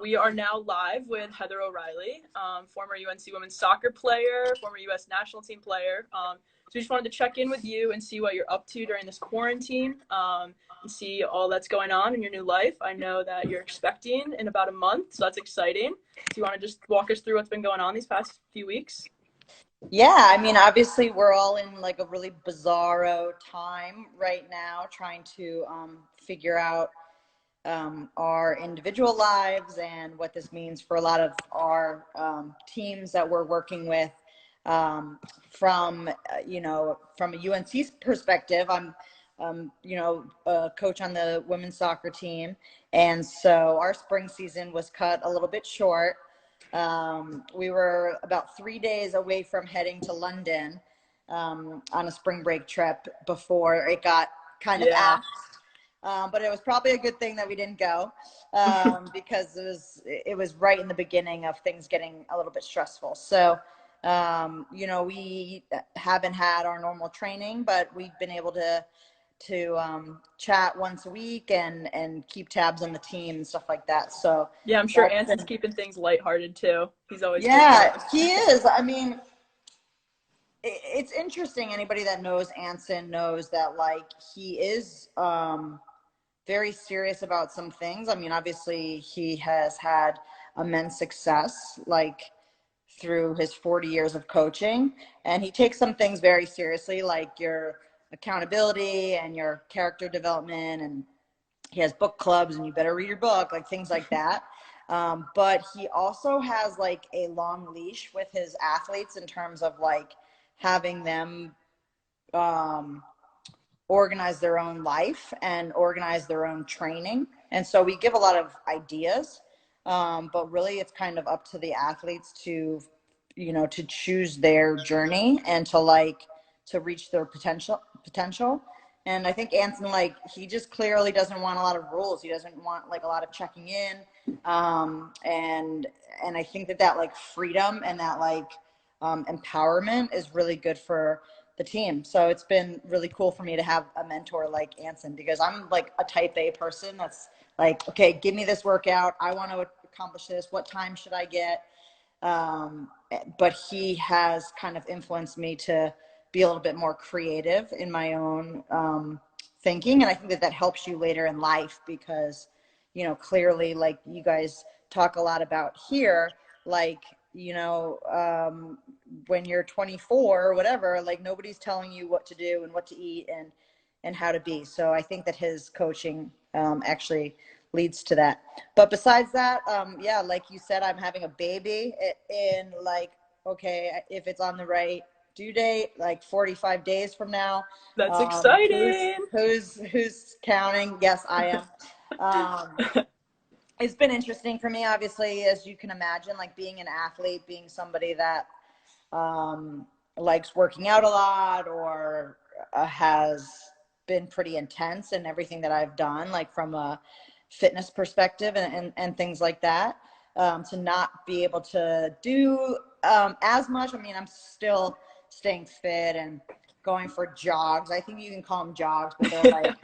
We are now live with Heather O'Reilly, former UNC women's soccer player, former U.S. national team player. So we just wanted to check in with you and see what you're up to during this quarantine, and see all that's going on in your new life. I know that you're expecting in about a month, so that's exciting. Do you want to just walk us through what's been going on these past few weeks? Yeah, I mean, obviously we're all in like a really bizarro time right now, trying to figure out our individual lives and what this means for a lot of our teams that we're working with. From a UNC perspective, I'm a coach on the women's soccer team, and so our spring season was cut a little bit short. We were about 3 days away from heading to London on a spring break trip before it got kind of axed. But it was probably a good thing that we didn't go because it was right in the beginning of things getting a little bit stressful. So, we haven't had our normal training, but we've been able to chat once a week and keep tabs on the team and stuff like that. So yeah, I'm sure Anson's keeping things lighthearted too. He's always he is. I mean, it's interesting. Anybody that knows Anson knows that like he is very serious about some things. I mean, obviously he has had immense success like through his 40 years of coaching, and he takes some things very seriously, like your accountability and your character development, and he has book clubs and you better read your book, like things like that. But he also has like a long leash with his athletes in terms of like having them organize their own life and organize their own training. And so we give a lot of ideas, but really it's kind of up to the athletes to choose their journey and to reach their potential. And I think Anson, like, he just clearly doesn't want a lot of rules. He doesn't want like a lot of checking in. And I think that like freedom and that like empowerment is really good for the team. So it's been really cool for me to have a mentor like Anson, because I'm like a type A person that's like, okay, give me this workout. I want to accomplish this. What time should I get? But he has kind of influenced me to be a little bit more creative in my own thinking. And I think that helps you later in life because, clearly, like you guys talk a lot about here, like, when you're 24 or whatever, like nobody's telling you what to do and what to eat and how to be. So I think that his coaching actually leads to that. But besides that, like you said, I'm having a baby in like, okay, if it's on the right due date, like 45 days from now. That's exciting. Who's counting? Yes, I am. It's been interesting for me, obviously, as you can imagine, like being an athlete, being somebody that likes working out a lot or has been pretty intense in everything that I've done, like from a fitness perspective and things like that, to not be able to do as much. I mean, I'm still staying fit and going for jogs. I think you can call them jogs, but they're like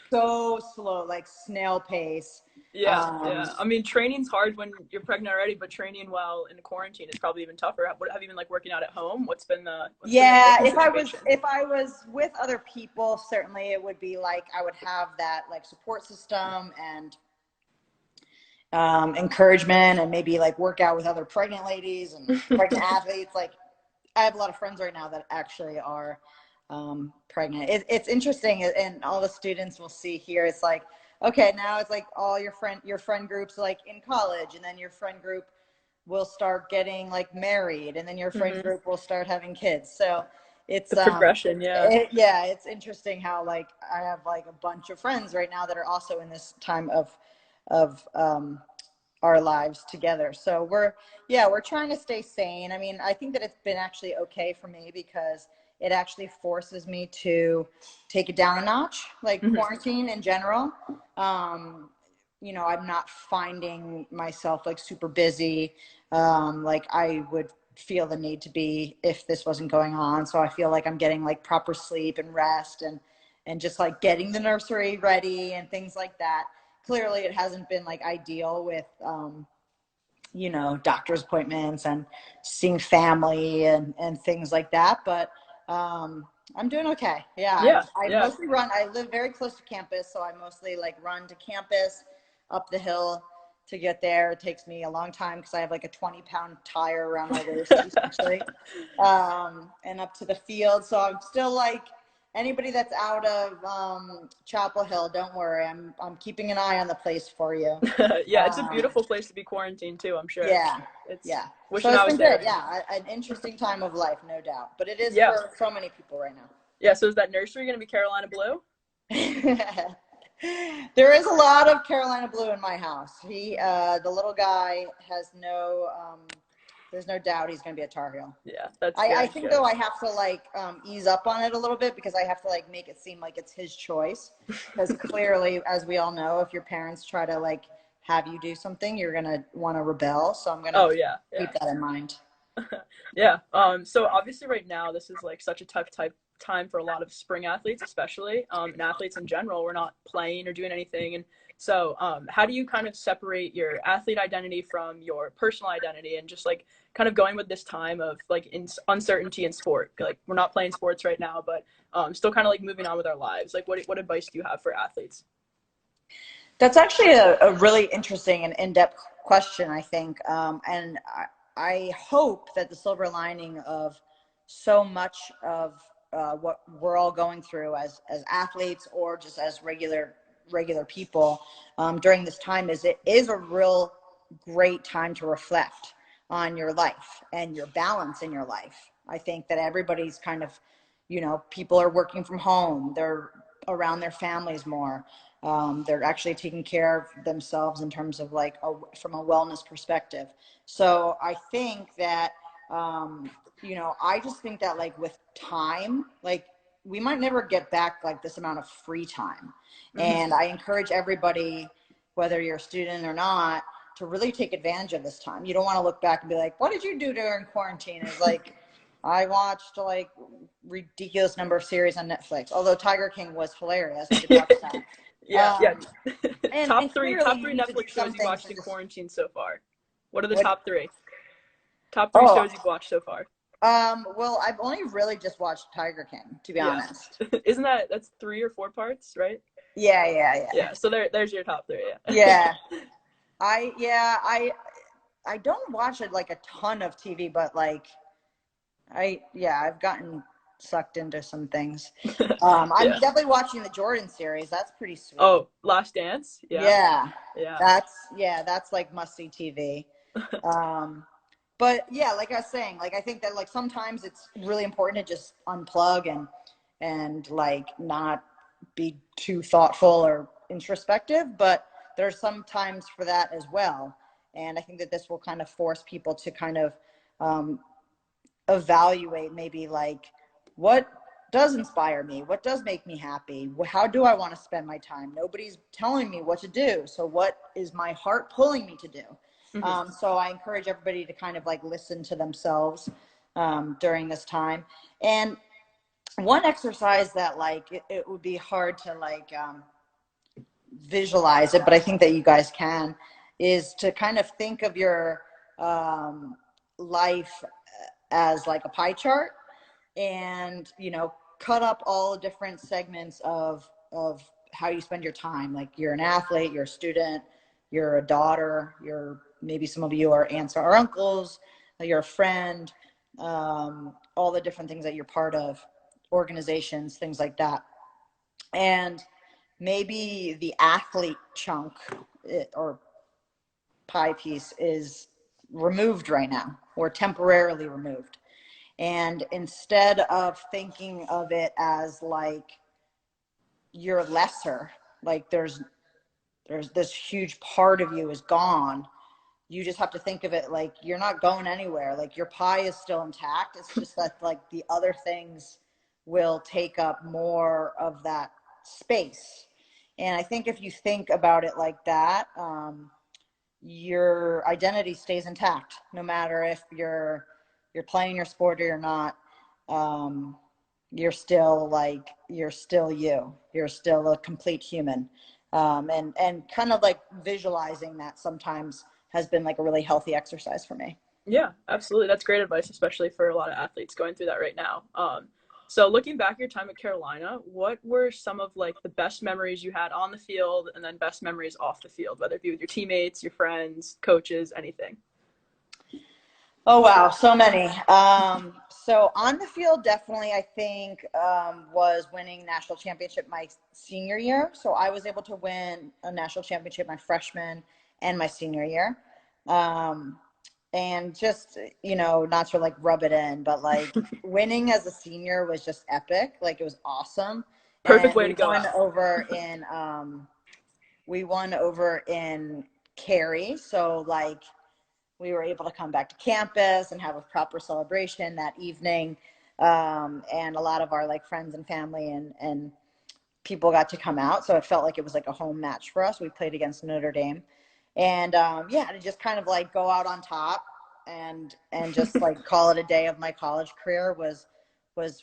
so slow, like snail pace. Yeah. I mean, training's hard when you're pregnant already, but training while in quarantine is probably even tougher. Have you been like working out at home? If I was with other people, certainly it would be like I would have that like support system and encouragement, and maybe like work out with other pregnant ladies and pregnant athletes. Like I have a lot of friends right now that actually are pregnant. It's interesting, and all the students will see here. It's like, okay, now it's like all your friend groups like in college, and then your friend group will start getting like married, and then your friend group will start having kids. So it's the progression. It's interesting how like I have like a bunch of friends right now that are also in this time of our lives together. So we're trying to stay sane. I mean, I think that it's been actually okay for me because it actually forces me to take it down a notch, like quarantine in general. I'm not finding myself like super busy. Like I would feel the need to be if this wasn't going on. So I feel like I'm getting like proper sleep and rest and just like getting the nursery ready and things like that. clearly it hasn't been like ideal with, you know, doctor's appointments and seeing family and things like that. But I'm doing okay. Yeah, Yeah, I yeah. mostly run. I live very close to campus, so I mostly like run to campus, up the hill to get there. It takes me a long time because I have like a 20-pound tire around my waist, essentially, and up to the field. So I'm still like anybody that's out of Chapel Hill. Don't worry, I'm keeping an eye on the place for you. Yeah, it's a Um, beautiful place to be quarantined too, I'm sure. yeah, It's yeah. So wishing it's I was been there. good. Yeah, an interesting time of life, no doubt. But it is Yeah. for so many people right Yeah, so is that nursery going to be Carolina Blue? now. There is a lot of Carolina Blue in my house. The little guy has no, there's no doubt he's going to be a Tar Heel. Yeah, that's I good. think Good. though I have to like ease up on it a little bit because I have to like make it seem like it's his choice. Because clearly, as we all know, if your parents try to like have you do something, you're gonna want to rebel. So I'm gonna Oh yeah, keep yeah. that in mind. Yeah. So obviously right now this is like such a tough type time for a lot of spring athletes, especially, and athletes in general. We're not playing or doing anything. And so how do you kind of separate your athlete identity from your personal identity and just like kind of going with this time of like uncertainty in sport? Like we're not playing sports right now, but still kind of like moving on with our lives. Like what advice do you have for athletes? That's actually a really interesting and in-depth question, I think. And I hope that the silver lining of so much of what we're all going through as athletes or just as regular people during this time is it is a real great time to reflect on your life and your balance in your life. I think that everybody's kind of, you know, people are working from home. They're around their families more. They're actually taking care of themselves in terms of like from a wellness perspective. So I think that, you know, I just think that like with time, like we might never get back like this amount of free time. Mm-hmm. And I encourage everybody, whether you're a student or not, to really take advantage of this time. You don't want to look back and be like, what did you do during quarantine? It's like, I watched like ridiculous number of series on Netflix. Although Tiger King was hilarious, we could talk about. Yeah, yeah. And clearly Top you three need to do Netflix shows some you things watched to in just quarantine so far. What are the what. top three? Top three Oh, shows you've watched so far. well, I've only really just watched Tiger King, to be Yeah. honest. Isn't that's 3 or 4 parts, right? Yeah. Yeah. So there's your top three. Yeah. Yeah. I don't watch it like a ton of TV, but like I've gotten sucked into some things. I'm Yeah. definitely watching the Jordan series. That's pretty sweet. Oh, Last Dance. Yeah. Yeah. Yeah. That's like must see TV. But yeah, like I was saying, like I think that like sometimes it's really important to just unplug and like not be too thoughtful or introspective, but there's some times for that as well. And I think that this will kind of force people to kind of um, evaluate maybe like what does inspire me, what does make me happy, how do I want to spend my time. Nobody's telling me what to do, so what is my heart pulling me to do? Mm-hmm. So I encourage everybody to kind of like listen to themselves during this time. And one exercise that like it would be hard to like visualize it, but I think that you guys can, is to kind of think of your life as like a pie chart, and you know, cut up all the different segments of how you spend your time. Like you're an athlete, you're a student, you're a daughter, you're maybe some of you are aunts or uncles, you're a friend, all the different things that you're part of, organizations, things like that. And maybe the athlete chunk or pie piece is removed right now or temporarily removed. And instead of thinking of it as like you're lesser, like there's this huge part of you is gone, you just have to think of it like you're not going anywhere. Like your pie is still intact. It's just that like the other things will take up more of that space. And I think if you think about it like that, your identity stays intact, no matter if you're playing your sport or you're not. You're still like you're still you. You're still a complete human. And kind of like visualizing that sometimes has been like a really healthy exercise for me. Yeah, absolutely. That's great advice, especially for a lot of athletes going through that right now. So looking back at your time at Carolina, what were some of like the best memories you had on the field and then best memories off the field, whether it be with your teammates, your friends, coaches, anything? Oh wow, so many. So on the field, definitely, I think was winning national championship my senior year. So I was able to win a national championship my freshman and my senior year. Um, and just not to like rub it in, but like winning as a senior was just epic. Like it was awesome, Perfect and way to go out. we won over in Cary. So like we were able to come back to campus and have a proper celebration that evening. And a lot of our like friends and family and people got to come out. So it felt like it was like a home match for us. We played against Notre Dame. And yeah, to just kind of like go out on top and just like call it a day of my college career was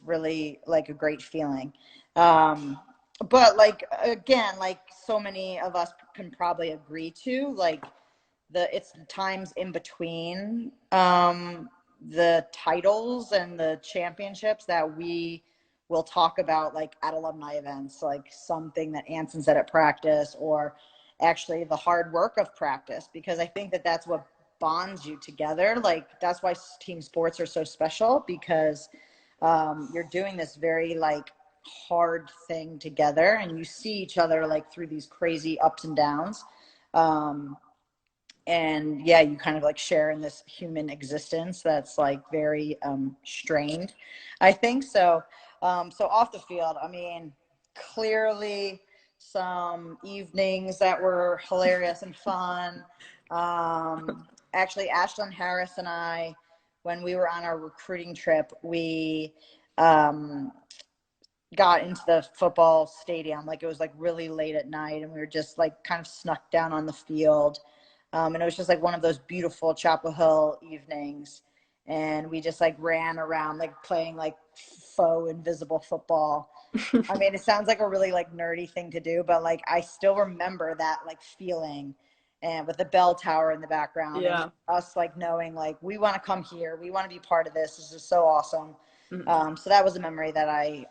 really like a great feeling. But like again, like so many of us can probably agree to, like it's the times in between the titles and the championships that we will talk about, like at alumni events, like something that Anson said at practice, or actually the hard work of practice, because I think that that's what bonds you together. Like that's why team sports are so special, because you're doing this very like hard thing together, and you see each other like through these crazy ups and downs. um, and yeah, you kind of like share in this human existence that's like very strained, I think. So so off the field, I mean, clearly some evenings that were hilarious and fun. Actually, Ashlyn Harris and I, when we were on our recruiting trip, we um, got into the football stadium. Like it was like really late at night, and we were just like kind of snuck down on the field. And it was just like one of those beautiful Chapel Hill evenings. And we just like ran around like playing like faux invisible football. I mean, it sounds like a really like nerdy thing to do, but like I still remember that like feeling, and with the bell tower in the background, and Yeah. us like knowing like we want to come here, we want to be part of this. This is so awesome. Mhm. So that was a memory that I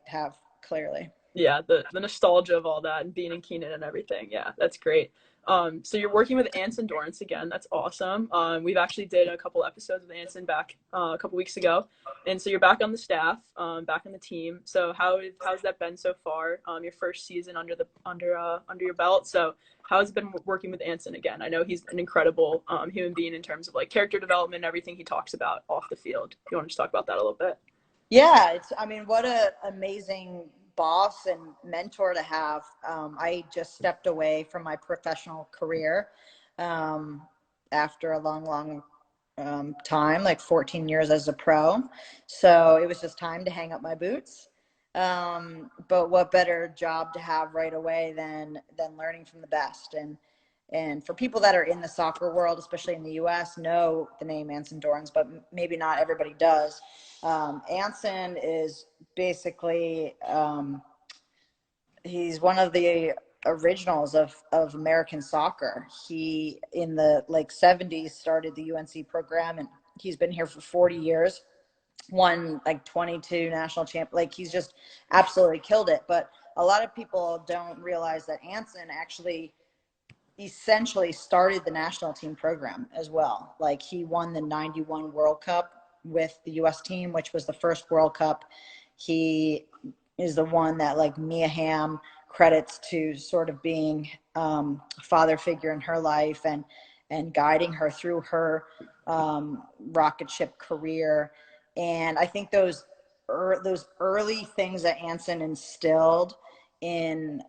have clearly. Yeah, the nostalgia of all that and being in Keenan and everything. Yeah, that's great. So you're working with Anson Dorrance again. That's awesome. We've actually did a couple episodes with Anson back a couple weeks ago, and so you're back on the staff, back on the team. So how's that been so far? Your first season under your belt. So how has it been working with Anson again? I know he's an incredible human being in terms of like character development and everything he talks about off the field. If you want to just talk about that a little bit. Yeah, I mean, what a amazing boss and mentor to have. I just stepped away from my professional career um, after a long time, like 14 years as a pro. So it was just time to hang up my boots. But what better job to have right away than learning from the best. And for people that are in the soccer world, especially in the U.S., know the name Anson Dorrance, but maybe not everybody does. Anson is basically he's one of the originals of American soccer. He in the like 70s started the UNC program, and he's been here for 40 years. Won like 22 national champ. Like he's just absolutely killed it. But a lot of people don't realize that Anson actually essentially started the national team program as well. Like he won the 91 World Cup with the US team, which was the first World Cup. He is the one that like Mia Hamm credits to sort of being a father figure in her life and guiding her through her rocket ship career. And I think those early things that Anson instilled in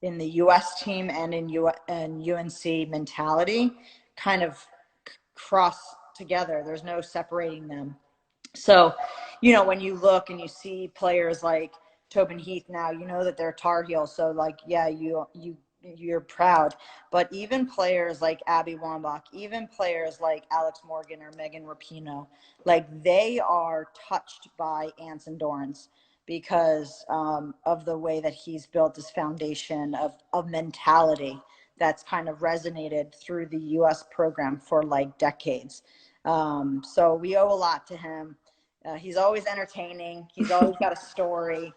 in the U.S. team and and UNC mentality kind of cross together. There's no separating them. So, when you look and you see players like Tobin Heath now, you know that they're Tar Heels. So, like, yeah, you're proud. But even players like Abby Wambach, even players like Alex Morgan or Megan Rapinoe, like they are touched by Anson Dorrance because of the way that he's built this foundation of mentality that's kind of resonated through the U.S. program for like decades. So we owe a lot to him. He's always entertaining. He's always got a story.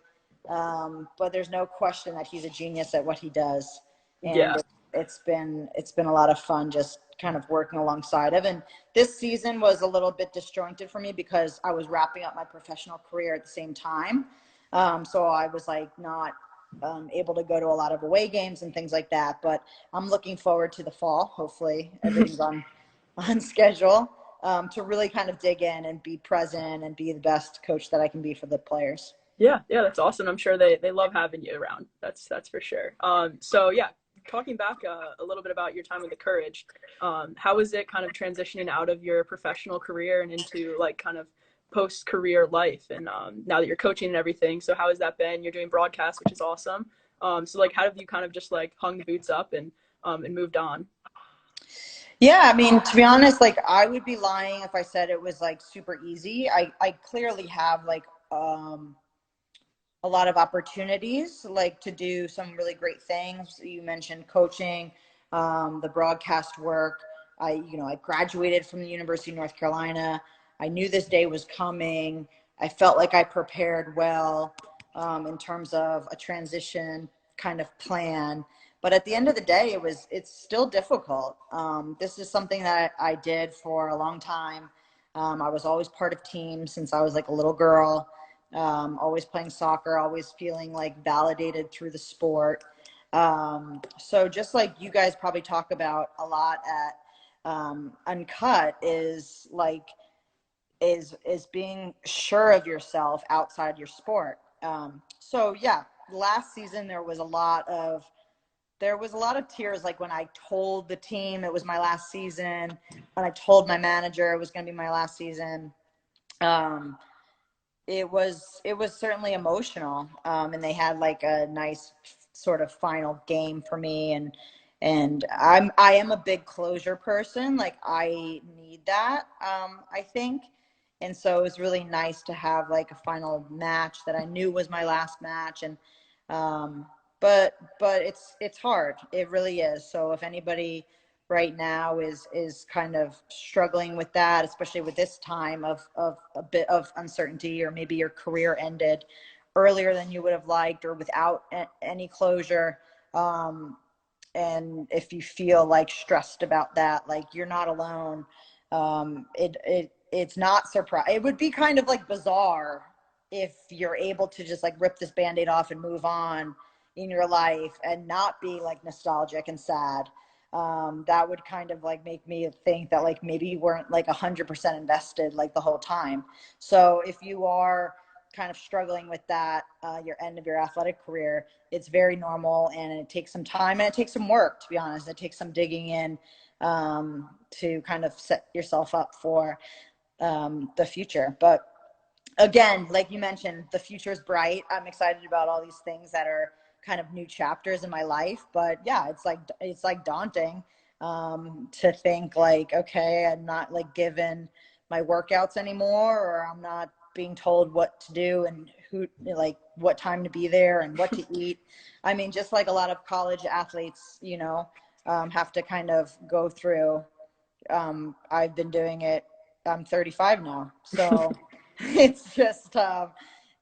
But there's no question that he's a genius at what he does. And Yeah. it's been a lot of fun just kind of working alongside of. And this season was a little bit disjointed for me because I was wrapping up my professional career at the same time. So I was like not able to go to a lot of away games and things like that. But I'm looking forward to the fall. Hopefully everything's on schedule, to really kind of dig in and be present and be the best coach that I can be for the players. Yeah, that's awesome. I'm sure they love having you around. That's for sure. So yeah, talking back a little bit about your time with the Courage, how was it kind of transitioning out of your professional career and into like kind of post-career life? And now that you're coaching and everything, so how has that been? You're doing broadcast, which is awesome. So like, how have you kind of just like hung the boots up and moved on? Yeah, I mean, to be honest, like I would be lying if I said it was like super easy. I clearly have like a lot of opportunities like to do some really great things. You mentioned coaching, the broadcast work. I graduated from the University of North Carolina. I knew this day was coming. I felt like I prepared well in terms of a transition kind of plan. But at the end of the day, it's still difficult. This is something that I did for a long time. I was always part of teams since I was like a little girl. Always playing soccer, always feeling like validated through the sport. So just like you guys probably talk about a lot at UNCUT is like is being sure of yourself outside your sport. So yeah, last season there was a lot of tears, like when I told the team it was my last season, when I told my manager it was going to be my last season. It was certainly emotional, and they had like a nice sort of final game for me, and I am a big closure person. Like I need that, I think. And so it was really nice to have like a final match that I knew was my last match. And but it's hard, it really is. So if anybody right now is kind of struggling with that, especially with this time of a bit of uncertainty, or maybe your career ended earlier than you would have liked or without any closure, and if you feel like stressed about that, like you're not alone. It's not surprise. It would be kind of like bizarre if you're able to just like rip this band-aid off and move on in your life and not be like nostalgic and sad. That would kind of like make me think that like maybe you weren't like 100% invested like the whole time. So if you are kind of struggling with that, your end of your athletic career, it's very normal, and it takes some time and it takes some work, to be honest. It takes some digging in, to kind of set yourself up for the future. But again, like you mentioned, the future is bright. I'm excited about all these things that are kind of new chapters in my life. But yeah, it's like daunting, to think like, okay, I'm not like given my workouts anymore, or I'm not being told what to do and who, like what time to be there and what to eat. I mean, just like a lot of college athletes, have to kind of go through. I've been doing it. I'm 35 now, so it's just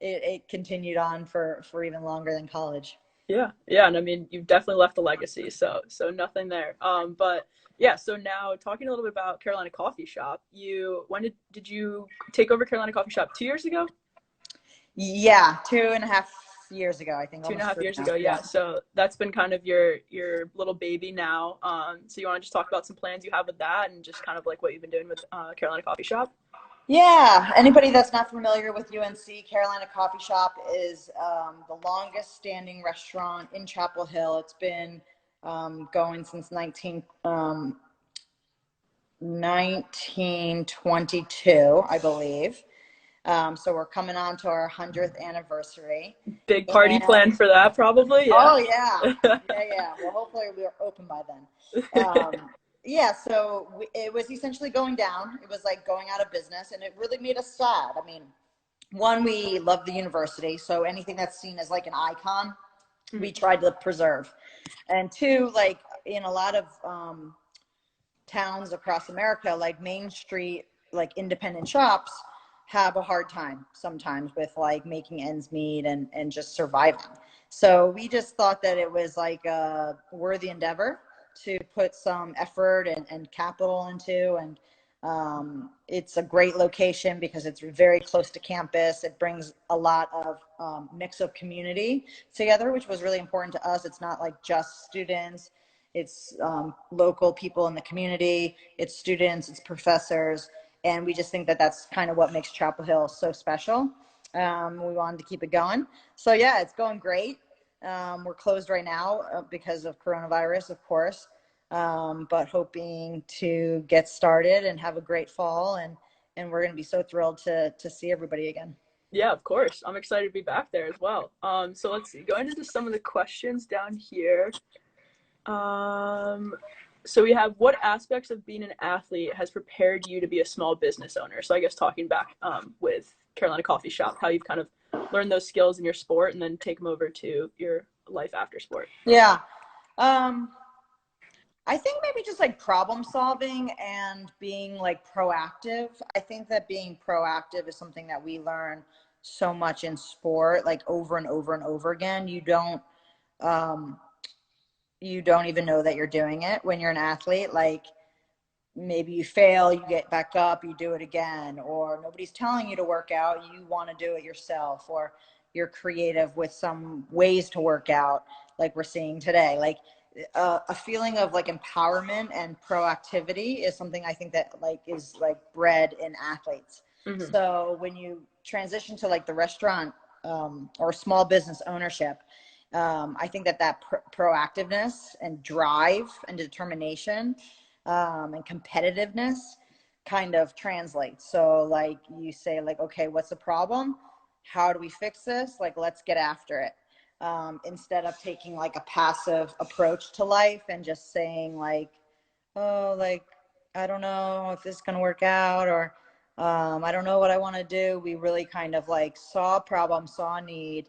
it continued on for even longer than college. Yeah, and I mean, you've definitely left a legacy, so nothing there. But yeah, so now talking a little bit about Carolina Coffee Shop, when did you take over Carolina Coffee Shop? 2 years ago? Yeah, 2.5 years ago, I think. Two and a Almost half three years now. ago, yeah. So that's been kind of your little baby now. So you want to just talk about some plans you have with that, and just kind of like what you've been doing with Carolina Coffee Shop? Yeah, anybody that's not familiar with UNC, Carolina Coffee Shop is the longest standing restaurant in Chapel Hill. It's been going since 1922, I believe. So we're coming on to our 100th anniversary. Big party And plan for that, probably. Yeah. oh yeah, yeah. Well, hopefully we're open by then. Yeah, so it was essentially going down. It was like going out of business, and it really made us sad. I mean, one, we love the university. So anything that's seen as like an icon, Mm. we tried to preserve. And two, like in a lot of towns across America, like Main Street, like independent shops have a hard time sometimes with like making ends meet and just surviving. So we just thought that it was like a worthy endeavor to put some effort and capital into. And it's a great location because it's very close to campus. It brings a lot of mix of community together, which was really important to us. It's not like just students. It's local people in the community, it's students, it's professors, and we just think that that's kind of what makes Chapel Hill so special. We wanted to keep it going. So yeah, it's going great. We're closed right now because of coronavirus, of course, but hoping to get started and have a great fall, and we're going to be so thrilled to see everybody again. Yeah, of course. I'm excited to be back there as well. So let's see. Going into some of the questions down here. So we have, what aspects of being an athlete has prepared you to be a small business owner? So I guess talking back with Carolina Coffee Shop, how you've kind of learned those skills in your sport and then take them over to your life after sport. Yeah. I think maybe just like problem solving and being like proactive. I think that being proactive is something that we learn so much in sport, like over and over and over again. You don't even know that you're doing it when you're an athlete. Like maybe you fail, you get back up, you do it again, or nobody's telling you to work out, you want to do it yourself, or you're creative with some ways to work out, like we're seeing today. Like a feeling of like empowerment and proactivity is something I think that like is like bred in athletes. Mm-hmm. So when you transition to like the restaurant or small business ownership, I think that proactiveness and drive and determination and competitiveness kind of translates. So like you say like, okay, what's the problem? How do we fix this? Like, let's get after it. Instead of taking like a passive approach to life and just saying like, oh, like, I don't know if this is going to work out, or I don't know what I want to do. We really kind of like saw a problem, saw a need,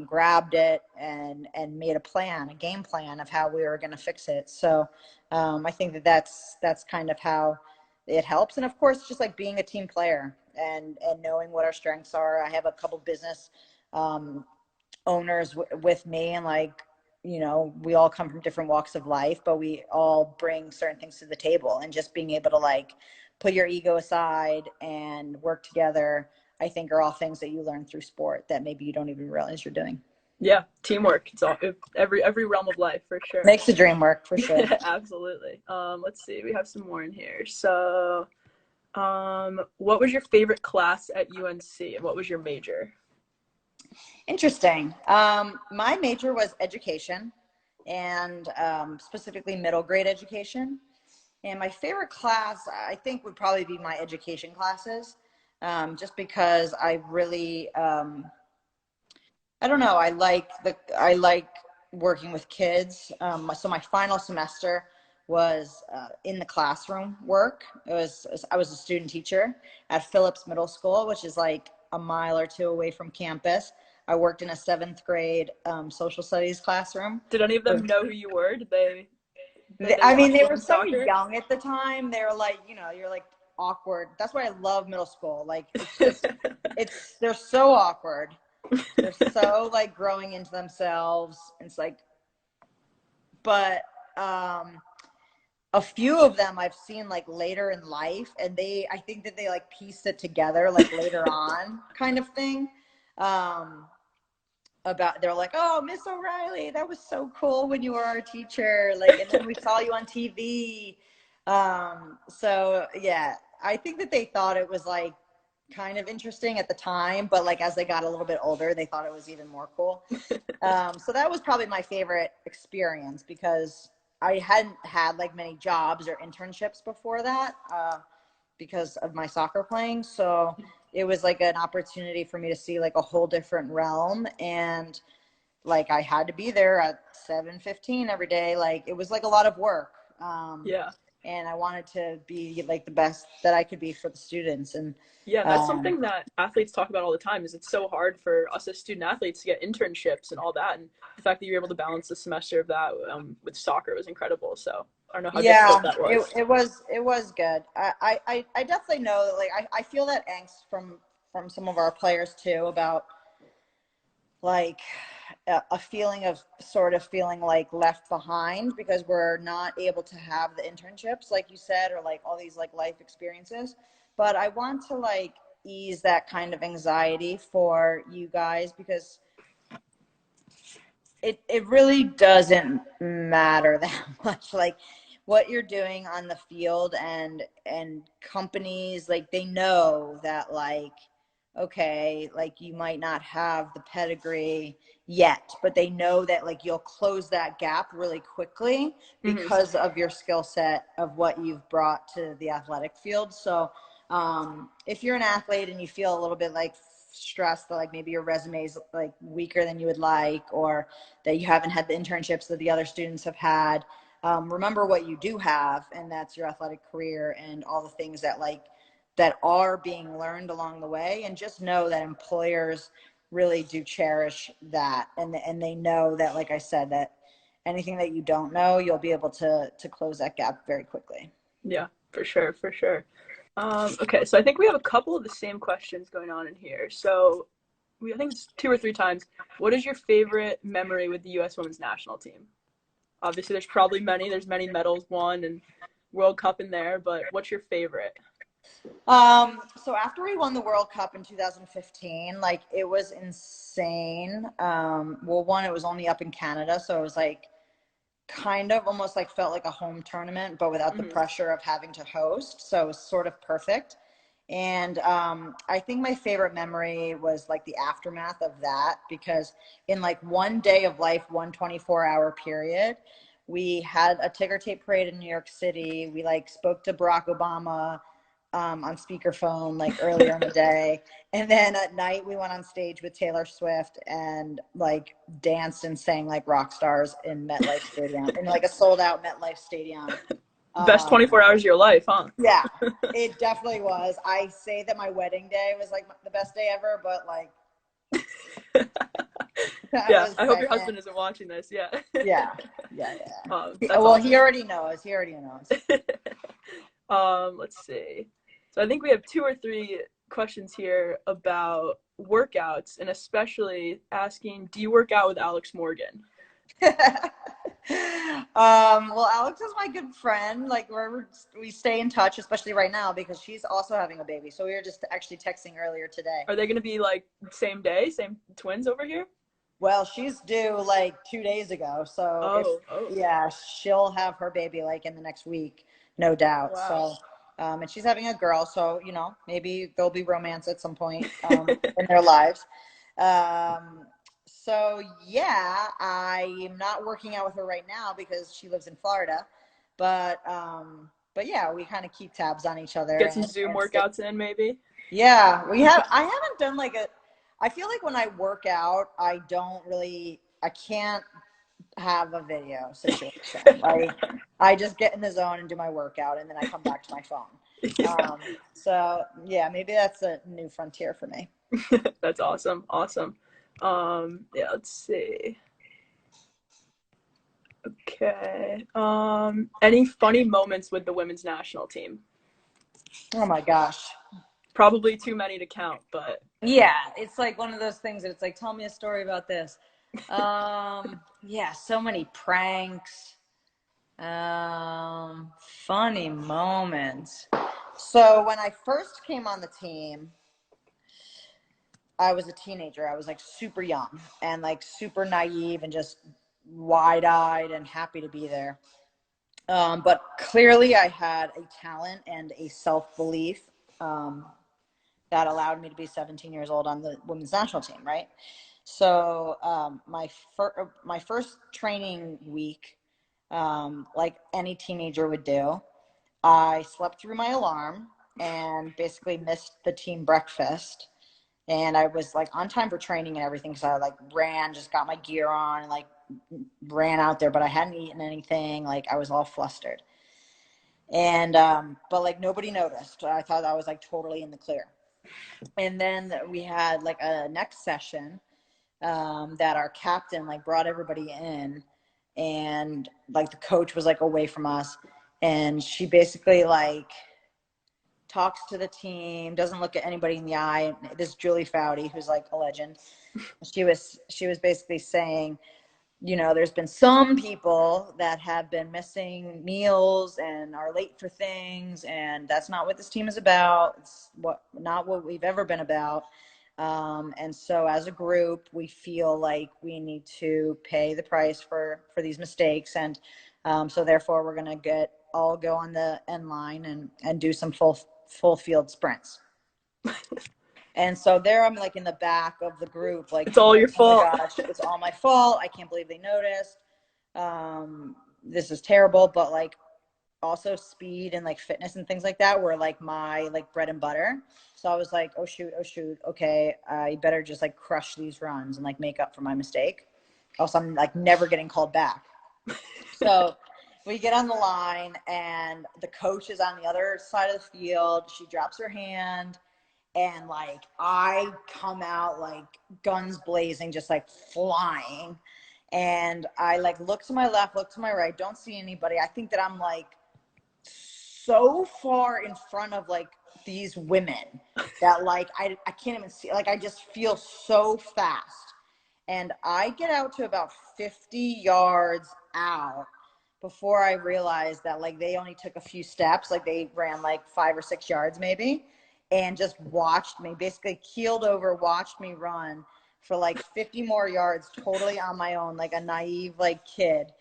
grabbed it and made a game plan of how we were going to fix it. So I think that's kind of how it helps. And of course, just like being a team player and knowing what our strengths are. I have a couple business owners with me, and like, you know, we all come from different walks of life, but we all bring certain things to the table, and just being able to like put your ego aside and work together, I think are all things that you learn through sport that maybe you don't even realize you're doing. Yeah, teamwork. It's all every realm of life for sure. Makes the dream work for sure. Absolutely. Let's see. We have some more in here. So, what was your favorite class at UNC, and what was your major? Interesting. My major was education, and specifically middle grade education. And my favorite class, I think, would probably be my education classes, just because I really, I don't know, I like working with kids. So my final semester was in the classroom work. I was a student teacher at Phillips Middle School, which is like a mile or two away from campus. I worked in a 7th grade social studies classroom. Did any of them know who you were? Did they I mean, watch they were women's so soccer? young at the time. They were like, you know, you're like awkward. That's why I love middle school. Like, it's just, they're so awkward. They're so like growing into themselves. It's like, but a few of them I've seen like later in life, and I think that they like pieced it together like later on kind of thing. They're like, oh, Miss O'Reilly, that was so cool when you were our teacher, like, and then we saw you on TV. So yeah, I think that they thought it was like kind of interesting at the time, but like as they got a little bit older, they thought it was even more cool. So that was probably my favorite experience, because I hadn't had like many jobs or internships before that because of my soccer playing. So it was like an opportunity for me to see like a whole different realm. And like I had to be there at 7:15 every day. Like it was like a lot of work. Yeah. and I wanted to be like the best that I could be for the students. And yeah, that's something that athletes talk about all the time, is it's so hard for us as student athletes to get internships and all that. And the fact that you're able to balance the semester of that with soccer was incredible. So I don't know how difficult that was. It was good. I definitely know that, like, I feel that angst from some of our players too, about like a feeling of sort of feeling like left behind because we're not able to have the internships, like you said, or like all these like life experiences. But I want to like ease that kind of anxiety for you guys, because it really doesn't matter that much. Like what you're doing on the field, and companies, like, they know that, like, okay, like you might not have the pedigree yet, but they know that like you'll close that gap really quickly because of your skill set of what you've brought to the athletic field. So if you're an athlete and you feel a little bit like stressed that like maybe your resume is like weaker than you would like, or that you haven't had the internships that the other students have had, remember what you do have, and that's your athletic career and all the things that like that are being learned along the way. And just know that employers really do cherish that, and they know that, like I said, that anything that you don't know, you'll be able to close that gap very quickly. Yeah, for sure, for sure. Okay, so I think we have a couple of the same questions going on in here. So I think it's 2 or 3 times. What is your favorite memory with the U.S. Women's National Team? Obviously, there's probably many. There's many medals won and World Cup in there, but what's your favorite? So after we won the World Cup in 2015, like, it was insane. Well, one, it was only up in Canada, so it was like kind of almost like felt like a home tournament, but without the pressure of having to host. So it was sort of perfect. And I think my favorite memory was like the aftermath of that, because in like one day of life, one 24-hour period, we had a ticker tape parade in New York City. We like spoke to Barack Obama on speakerphone like earlier in the day, and then at night we went on stage with Taylor Swift and like danced and sang like rock stars in MetLife Stadium, in like a sold out MetLife Stadium. Best 24 hours of your life, huh? Yeah, it definitely was. I say that my wedding day was like the best day ever, but like yeah, I hope your husband isn't watching this. Yeah. Yeah. Well, awesome. He already knows. Let's see. So I think we have 2 or 3 questions here about workouts, and especially asking, do you work out with Alex Morgan? Well, Alex is my good friend. Like, we stay in touch, especially right now because she's also having a baby. So we were just actually texting earlier today. Are they going to be like same day, same twins over here? Well, she's due like 2 days ago. So yeah, she'll have her baby like in the next week, no doubt. Wow. So and she's having a girl, so you know, maybe there'll be romance at some point in their lives. So yeah, I'm not working out with her right now because she lives in Florida, but yeah, we kind of keep tabs on each other. Get some Zoom workouts in, maybe. Yeah, we have. I haven't done like I feel like when I work out, I can't have a video situation. Like, I just get in the zone and do my workout, and then I come back to my phone. Yeah. So yeah, maybe that's a new frontier for me. That's awesome. Yeah, let's see. Okay. Any funny moments with the women's national team? Oh my gosh. Probably too many to count, but yeah, it's like one of those things that it's like, tell me a story about this. Yeah, so many pranks. Funny moments. So when I first came on the team, I was a teenager. I was like super young and like super naive and just wide-eyed and happy to be there. But clearly I had a talent and a self-belief that allowed me to be 17 years old on the women's national team, right? So my first training week, like any teenager would do, I slept through my alarm and basically missed the team breakfast. And I was like on time for training and everything. So I like just got my gear on and like ran out there, but I hadn't eaten anything. Like, I was all flustered. And but like nobody noticed. I thought I was like totally in the clear. And then we had like a next session that our captain like brought everybody in, and like the coach was like away from us, and she basically like talks to the team, doesn't look at anybody in the eye. This Julie Foudy, who's like a legend, she was basically saying, you know, there's been some people that have been missing meals and are late for things, and that's not what this team is about. It's not what we've ever been about. And so as a group, we feel like we need to pay the price for these mistakes. And so therefore we're going to all go on the end line and do some full field sprints. And so there I'm like in the back of the group, like, it's all your fault. Oh my gosh, it's all my fault. I can't believe they noticed. This is terrible. But like also speed and like fitness and things like that were like my like bread and butter. So I was like, oh shoot, okay, I better just like crush these runs and like make up for my mistake. Else I'm like never getting called back. So we get on the line and the coach is on the other side of the field. She drops her hand, and like I come out like guns blazing, just like flying. And I like look to my left, look to my right, don't see anybody. I think that I'm like so far in front of like these women that like I can't even see, like I just feel so fast. And I get out to about 50 yards out before I realized that like they only took a few steps, like they ran like 5 or 6 yards maybe, and just watched me, basically keeled over, watched me run for like 50 more yards totally on my own, like a naive like kid.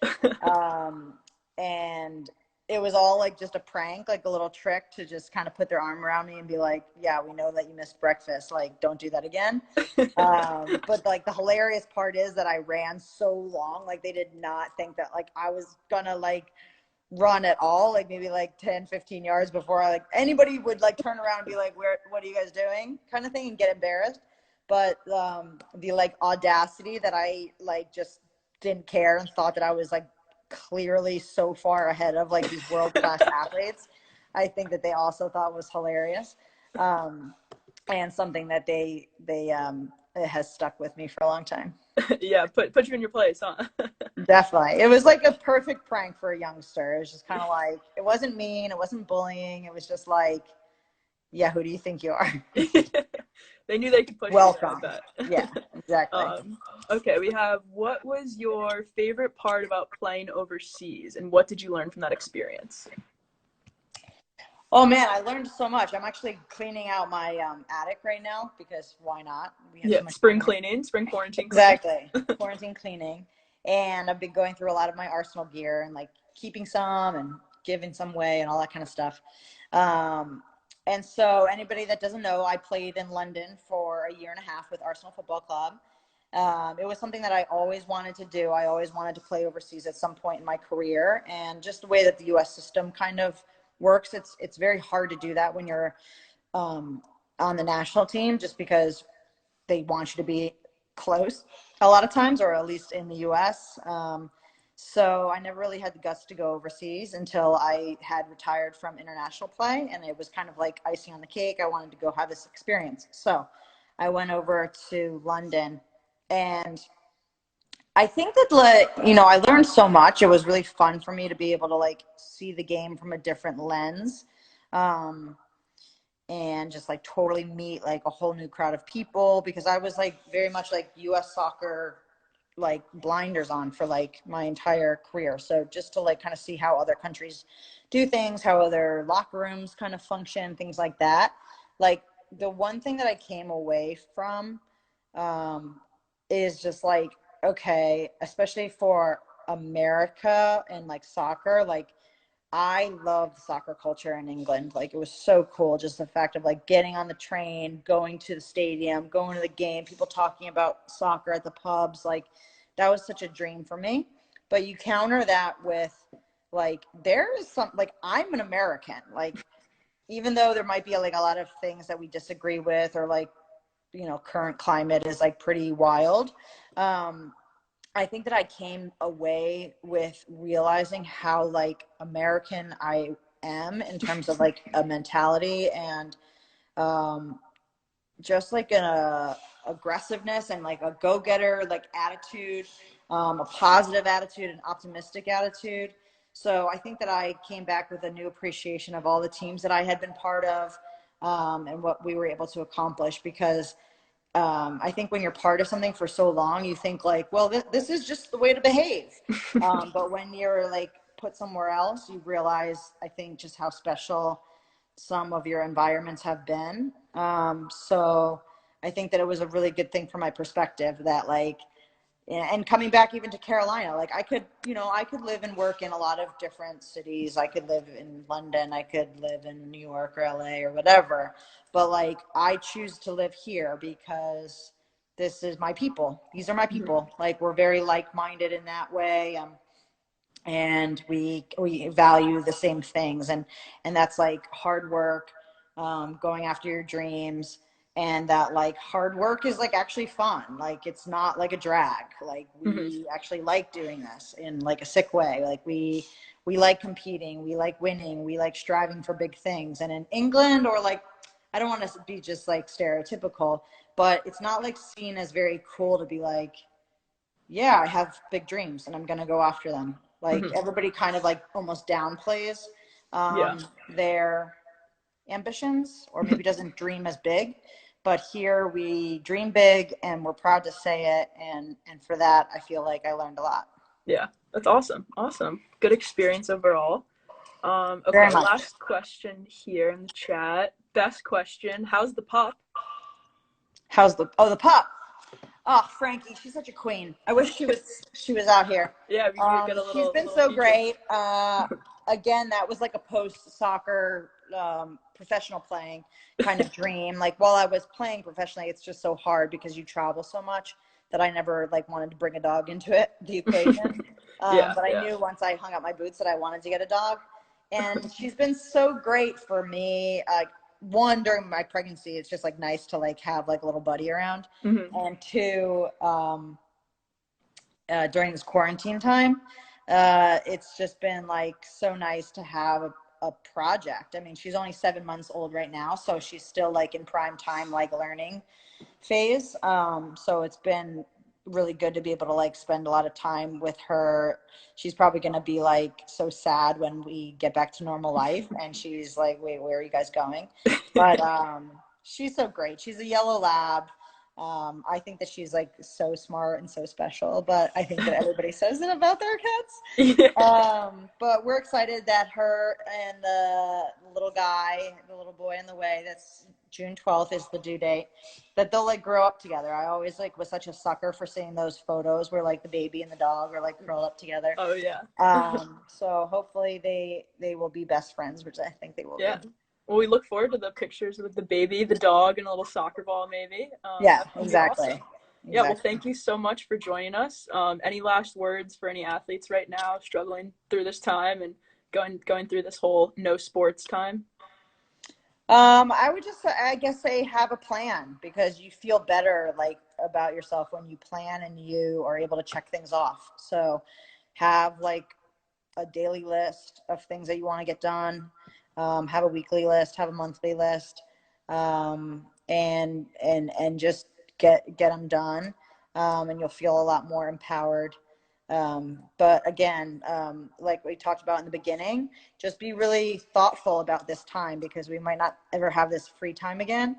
And it was all like just a prank, like a little trick to just kind of put their arm around me and be like, yeah, we know that you missed breakfast, like don't do that again. But like the hilarious part is that I ran so long, like they did not think that like I was gonna like run at all, like maybe like 10-15 yards before I like anybody would like turn around and be like, what are you guys doing, kind of thing, and get embarrassed. But the like audacity that I like just didn't care and thought that I was like clearly so far ahead of like these world-class athletes, I think that they also thought was hilarious, and something that they it has stuck with me for a long time. Yeah, put you in your place, huh? Definitely. It was like a perfect prank for a youngster. It was just kind of like, it wasn't mean, it wasn't bullying, it was just like, yeah, who do you think you are? They knew they could push Welcome. you there, I bet. Yeah, exactly. Okay, we have, what was your favorite part about playing overseas, and what did you learn from that experience? Oh man, I learned so much. I'm actually cleaning out my attic right now because why not? We have so much spring time. cleaning, spring quarantine cleaning. Exactly. Quarantine cleaning. And I've been going through a lot of my Arsenal gear and like keeping some and giving some away and all that kind of stuff. And so anybody that doesn't know, I played in London for a year and a half with Arsenal Football Club. It was something that I always wanted to do. I always wanted to play overseas at some point in my career, and just the way that the U.S. system kind of works, it's very hard to do that when you're on the national team, just because they want you to be close a lot of times, or at least in the U.S. So I never really had the guts to go overseas until I had retired from international play, and it was kind of like icing on the cake. I wanted to go have this experience. So I went over to London, and I think that, like, you know, I learned so much. It was really fun for me to be able to like see the game from a different lens. And just like totally meet like a whole new crowd of people, because I was like very much like US soccer like blinders on for like my entire career. So just to like kind of see how other countries do things, how other locker rooms kind of function, things like that. Like the one thing that I came away from is just like, okay, especially for America and like soccer, like I love the soccer culture in England. Like it was so cool. Just the fact of like getting on the train, going to the stadium, going to the game, people talking about soccer at the pubs. Like that was such a dream for me. But you counter that with like, there is some, like, I'm an American. Like, even though there might be like a lot of things that we disagree with, or like, you know, current climate is like pretty wild. I think that I came away with realizing how like American I am in terms of like a mentality and just like an aggressiveness and like a go-getter like attitude, a positive attitude, an optimistic attitude. So I think that I came back with a new appreciation of all the teams that I had been part of, and what we were able to accomplish, because I think when you're part of something for so long, you think like, well, this is just the way to behave. But when you're like put somewhere else, you realize, I think, just how special some of your environments have been. So I think that it was a really good thing from my perspective that like, and coming back even to Carolina, like I could, I could live and work in a lot of different cities. I could live in London, I could live in New York or LA or whatever. But like, I choose to live here because this is my people. These are my people. Like, we're very like-minded in that way. And we value the same things, and that's like hard work, going after your dreams, and that like hard work is like actually fun. Like, it's not like a drag. Like, we actually like doing this in like a sick way. Like, we like competing, we like winning, we like striving for big things. And in England, or like, I don't want to be just like stereotypical, but it's not like seen as very cool to be like, yeah, I have big dreams and I'm going to go after them. Like, everybody kind of like almost downplays their ambitions, or maybe doesn't dream as big. But here we dream big and we're proud to say it. And for that, I feel like I learned a lot. Yeah, that's awesome. Awesome. Good experience overall. Okay, Very much. last question here in the chat. Best question. How's the pup? How's the pup? Oh, Frankie, she's such a queen. I wish she was out here. Yeah, we could get a little. She's been little so feature. great. Again, that was like a post-soccer professional playing kind of dream. Like, while I was playing professionally, it's just so hard because you travel so much that I never like wanted to bring a dog into the equation. But I knew once I hung up my boots that I wanted to get a dog. And she's been so great for me. One, during my pregnancy, it's just like nice to like have like a little buddy around. And two, during this quarantine time, it's just been like so nice to have a project. I mean, she's only 7 months old right now, so she's still like in prime time, like learning phase. So it's been really good to be able to like spend a lot of time with her. She's probably going to be like so sad when we get back to normal life and she's like, wait, where are you guys going? But she's so great. She's a yellow lab. I think that she's like so smart and so special, but I think that everybody says it about their cats. But we're excited that her and the little guy, the little boy in the way, that's June 12th is the due date, that they'll like grow up together. I always like was such a sucker for seeing those photos where like the baby and the dog are like curled up together. Oh yeah. So hopefully they will be best friends, which I think they will be. Well, we look forward to the pictures with the baby, the dog, and a little soccer ball, maybe. Yeah, exactly. Awesome. Yeah, well, thank you so much for joining us. Any last words for any athletes right now struggling through this time and going through this whole no sports time? I would just, I guess, say have a plan, because you feel better like about yourself when you plan and you are able to check things off. So have like a daily list of things that you want to get done. Have a weekly list, have a monthly list, and just get them done, and you'll feel a lot more empowered. But again, like we talked about in the beginning, just be really thoughtful about this time, because we might not ever have this free time again.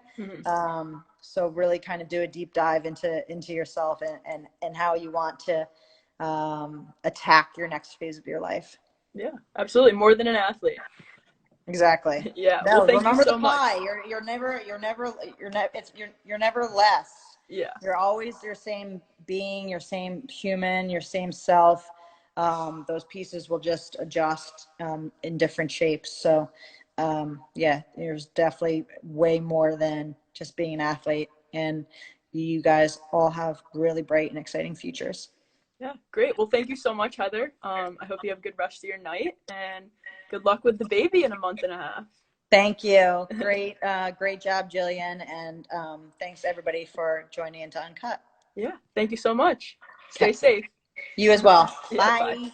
So really kind of do a deep dive into yourself and how you want to attack your next phase of your life. Yeah, absolutely. More than an athlete. Exactly. Yeah. No, well, thank remember you so the pie. much. You're never less. Yeah. You're always your same being, your same human, your same self. Those pieces will just adjust in different shapes. So, yeah, there's definitely way more than just being an athlete. And you guys all have really bright and exciting futures. Yeah, great. Well, thank you so much, Heather. I hope you have a good rest of your night, and good luck with the baby in a month and a half. Thank you. Great job, Jillian. And thanks everybody for joining into Uncut. Yeah, thank you so much. Stay safe. You as well. Yeah, bye. Bye.